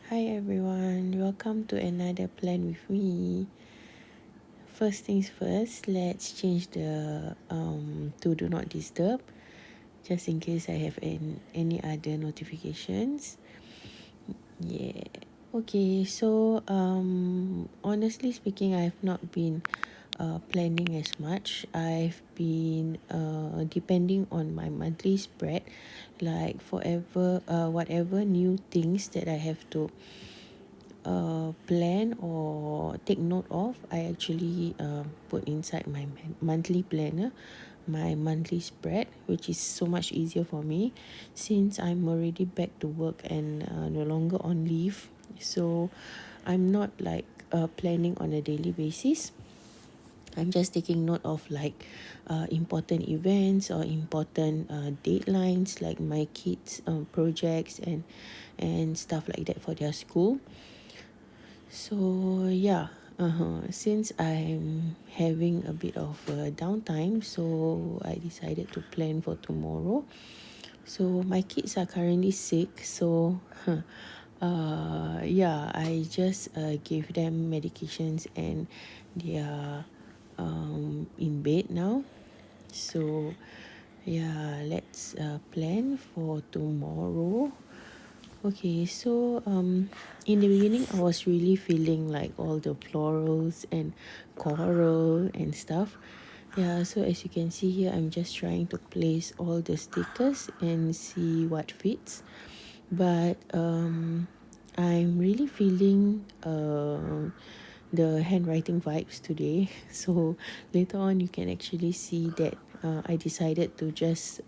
Hi everyone, welcome to another plan with me. First things first, let's change the to do not disturb, just in case I have any other notifications. Yeah. Okay, so honestly speaking, I have not been planning as much. I've been depending on my monthly spread, like forever whatever new things that I have to plan or take note of, I actually put inside my monthly planner, my monthly spread, which is so much easier for me since I'm already back to work and no longer on leave. So I'm not like planning on a daily basis. I'm just taking note of like important events or important deadlines, like my kids' projects and stuff like that for their school. So yeah, since I'm having a bit of downtime, so I decided to plan for tomorrow. So my kids are currently sick, so yeah, I just gave them medications and they are in bed now. So yeah, let's plan for tomorrow. Okay, so in the beginning I was really feeling like all the florals and coral and stuff. Yeah, so as you can see here, I'm just trying to place all the stickers and see what fits. But I'm really feeling the handwriting vibes today. So later on you can actually see that I decided to just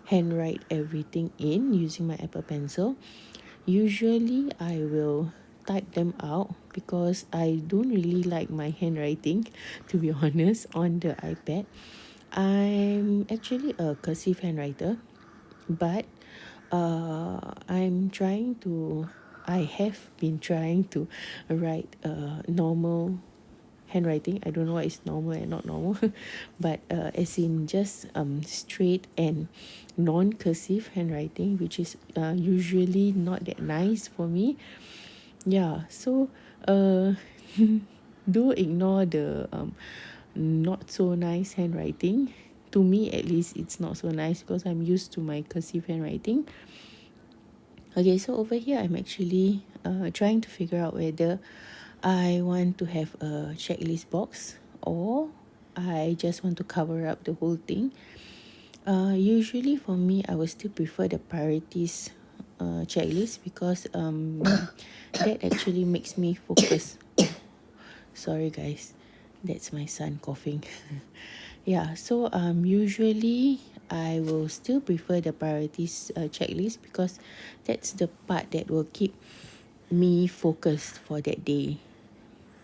handwrite everything in using my Apple Pencil. Usually I will type them out because I don't really like my handwriting, to be honest, on the iPad. I'm actually a cursive handwriter, but I'm trying to I have been trying to write normal handwriting. I don't know what is normal and not normal but as in just straight and non-cursive handwriting, which is usually not that nice for me. Yeah, so uh do ignore the not so nice handwriting. To me at least, it's not so nice because I'm used to my cursive handwriting. Okay, so over here I'm actually trying to figure out whether I want to have a checklist box or I just want to cover up the whole thing. Usually for me, I will still prefer the priorities checklist because that actually makes me focus. Sorry guys, that's my son coughing. Yeah, so usually I will still prefer the priorities checklist because that's the part that will keep me focused for that day.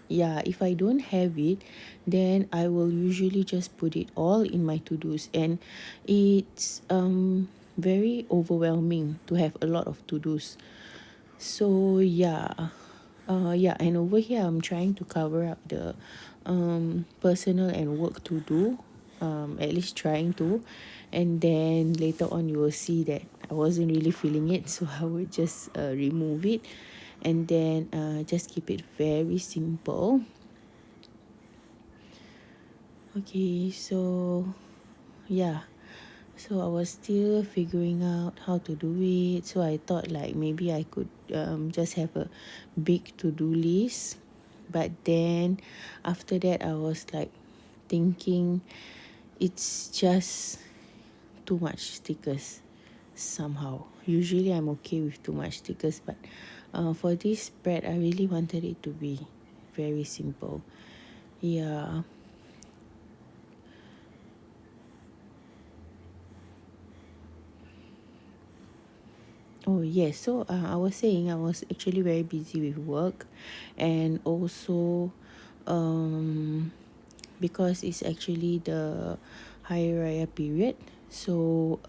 Yeah, if I don't have it, then I will usually just put it all in my to-dos, and it's very overwhelming to have a lot of to-dos. So yeah, yeah, and over here I'm trying to cover up the personal and work to do, at least trying to, and then later on you will see that I wasn't really feeling it, so I would just remove it and then just keep it very simple. Okay, so yeah, so I was still figuring out how to do it. So I thought like maybe I could just have a big to-do list. But then after that I was like thinking it's just too much stickers somehow. Usually I'm okay with too much stickers, but for this spread I really wanted it to be very simple. Yeah. Oh yes, so I was saying I was actually very busy with work, and also because it's actually the Hari Raya period. So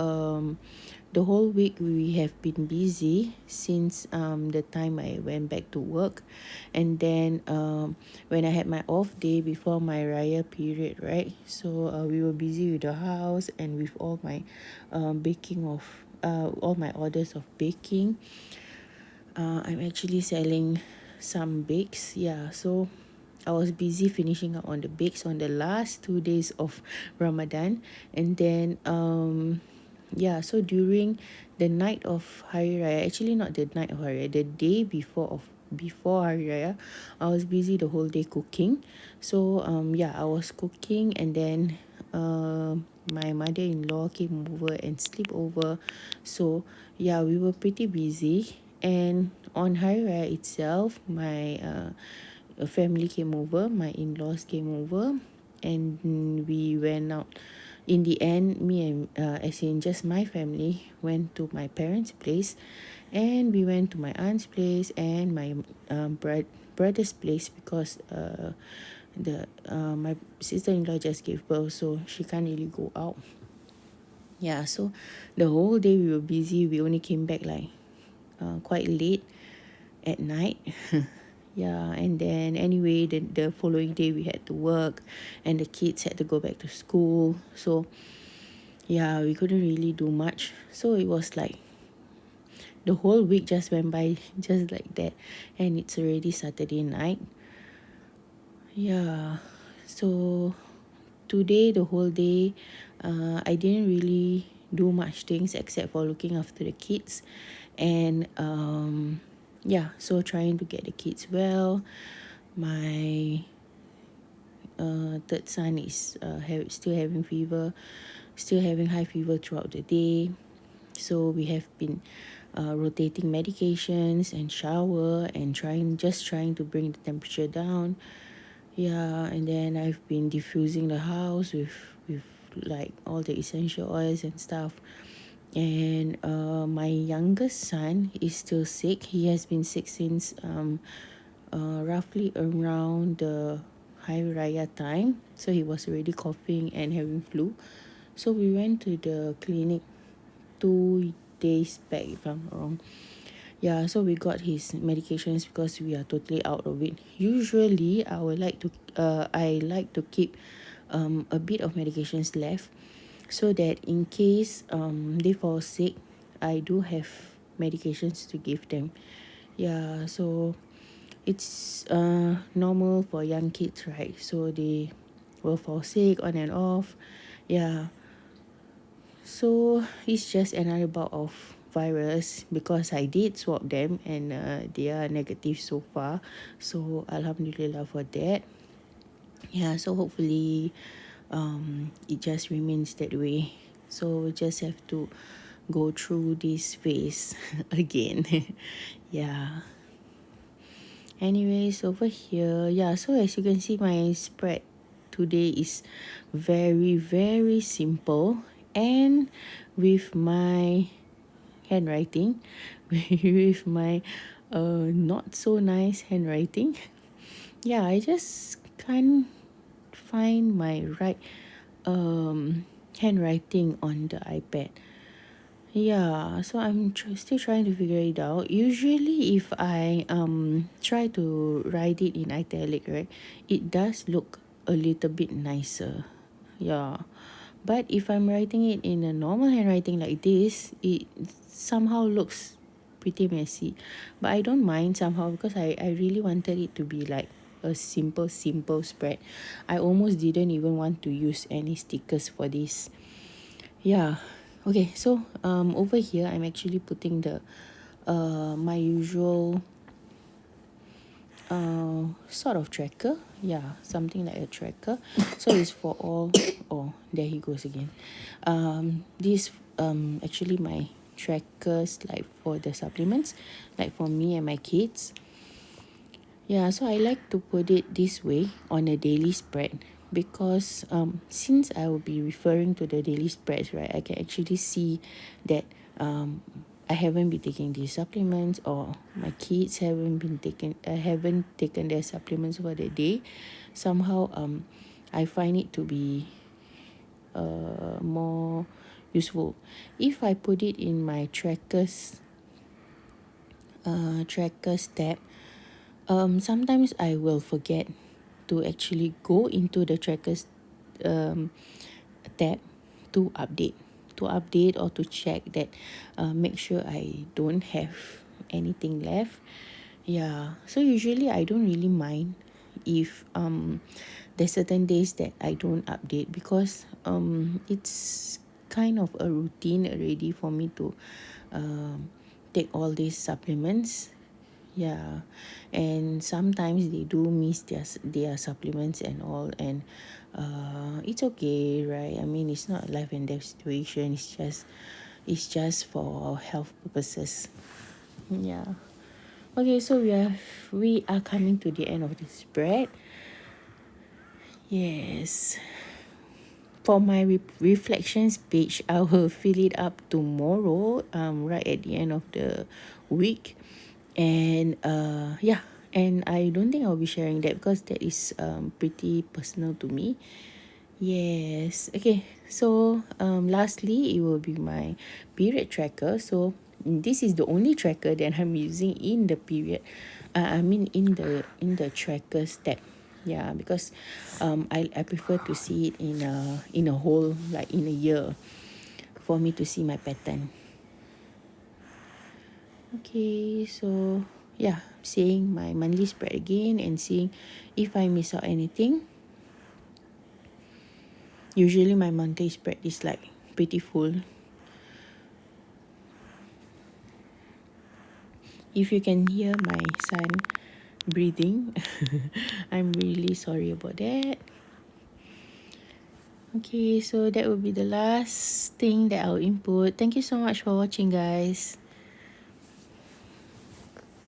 the whole week we have been busy since the time I went back to work, and then when I had my off day before my Raya period, right? So we were busy with the house and with all my baking of all my orders of baking. I'm actually selling some bakes. Yeah, so I was busy finishing up on the bakes on the last 2 days of Ramadan. And then yeah, so during the night of Hari Raya, actually not the night of Hari Raya, the day before Hari Raya, I was busy the whole day cooking. So yeah, I was cooking, and then my mother-in-law came over and sleep over. So yeah, we were pretty busy. And on Hari Raya itself, my family came over, my in-laws came over, and we went out. In the end, me and as in just my family, went to my parents' place, and we went to my aunt's place and my brother's place, because the my sister-in-law just gave birth, so she can't really go out. Yeah, so the whole day we were busy. We only came back like quite late at night. Yeah, and then anyway, the following day we had to work, and the kids had to go back to school. So yeah, we couldn't really do much. So it was like the whole week just went by just like that, and it's already Saturday night. Yeah, so today, the whole day, I didn't really do much things except for looking after the kids. And yeah, so trying to get the kids well. My third son is still having fever, still having high fever throughout the day. So we have been rotating medications and shower, and trying to bring the temperature down. Yeah, and then I've been diffusing the house with like all the essential oils and stuff. And my youngest son is still sick. He has been sick since roughly around the Hari Raya time. So he was already coughing and having flu. So we went to the clinic 2 days back, if I'm not wrong. Yeah, so we got his medications because we are totally out of it. Usually, I like to keep a bit of medications left, so that in case they fall sick, I do have medications to give them. Yeah, so it's normal for young kids, right? So they will fall sick on and off. Yeah, so it's just another bout of virus, because I did swab them, and they are negative so far. So alhamdulillah for that. Yeah, so hopefully it just remains that way. So we just have to go through this phase again. Yeah. Anyways, over here, yeah, so as you can see, my spread today is very, very simple, and with my handwriting, with my not so nice handwriting. Yeah, I just can't find my right handwriting on the iPad. Yeah, so I'm still trying to figure it out. Usually, if I try to write it in italic, right, it does look a little bit nicer. Yeah, but if I'm writing it in a normal handwriting like this, it somehow looks pretty messy. But I don't mind somehow, because I really wanted it to be like a simple spread. I almost didn't even want to use any stickers for this. Yeah. Okay, so over here I'm actually putting the my usual sort of tracker. Yeah, something like a tracker. So it's for all. Oh, there he goes again. This actually my trackers, like for the supplements, like for me and my kids. Yeah, so I like to put it this way on a daily spread, because since I will be referring to the daily spreads, right, I can actually see that I haven't been taking these supplements, or my kids haven't taken their supplements for the day. Somehow I find it to be more useful if I put it in my trackers tab. Sometimes I will forget to actually go into the trackers tab to update or to check that, make sure I don't have anything left. Yeah, so usually I don't really mind if there's certain days that I don't update, because it's kind of a routine already for me to take all these supplements. Yeah, and sometimes they do miss their supplements and all, and it's okay, right? I mean, it's not a life and death situation. It's just for health purposes. Yeah. Okay, so we are coming to the end of this spread. Yes. For my reflections page, I will fill it up tomorrow, right at the end of the week. And yeah, and I don't think I'll be sharing that because that is pretty personal to me. Yes. Okay. So lastly, it will be my period tracker. So this is the only tracker that I'm using in the period. I mean in the trackers tab. Yeah, because I prefer to see it in a whole, like in a year, for me to see my pattern. Okay, so yeah, seeing my monthly spread again and seeing if I miss out anything. Usually my monthly spread is like pretty full. If you can hear my son breathing, I'm really sorry about that. Okay, so that will be the last thing that I'll input. Thank you so much for watching, guys.